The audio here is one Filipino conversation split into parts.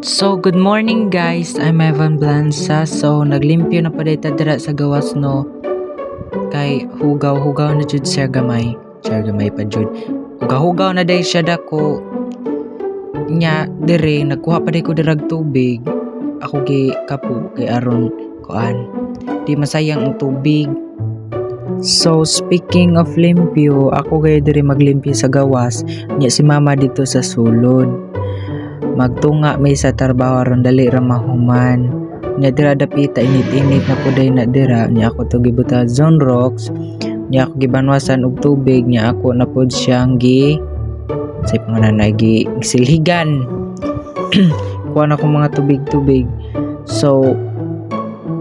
So, good morning guys. I'm Evan Blanza. So, naglimpyo na pa dita dira sa gawas no. Kay hugaw-hugaw na jud siya gamay. Siya gamay pa jud. Hugaw-hugaw na day siya dako. Nya dire nagkuha pa day ko dirag tubig. Ako gi kapo kay aron kuan. Di masayang ang tubig. So, speaking of limpyo, ako kay dire maglimpyo sa gawas. Nya si mama dito sa sulod. Magtunga may sa trabaho aron dali ra mahuman. Nya dira dapita init-init na puday na dira. Nya ako to gibuta zone rocks. Nya ako gibanwasan og tubig. Nya ako na pod siyang say pangalan gi silhigan. Kuha na ko mga tubig-tubig. So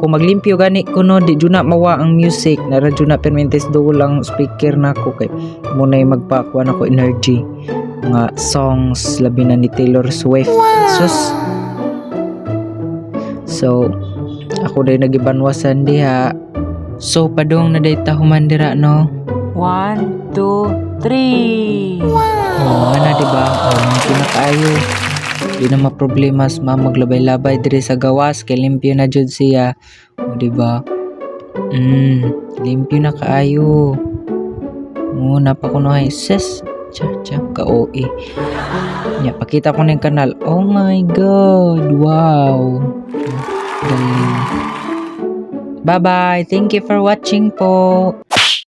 kung maglimpyo gani ko no, di jud na mawa ang music. Nara jud na permentes do lang speaker nako kay munay magpakuha na ko energy. Mga songs labi na ni Taylor Swift. Wow. So ako day nagibanwasan diha. So padung na day tahuman dira no. 1, 2, 3. Wow. Ana diba? Kinakaayo. Di na maproblema sa maglabay-labay diri sa gawas kay limpyo na jud siya. O diba? Limpyo na kaayo. Napa ko no ay sis. Cha ka-OA. Nya pakita ko na yung kanal. Oh my god. Wow. Galing. Bye-bye. Thank you for watching po.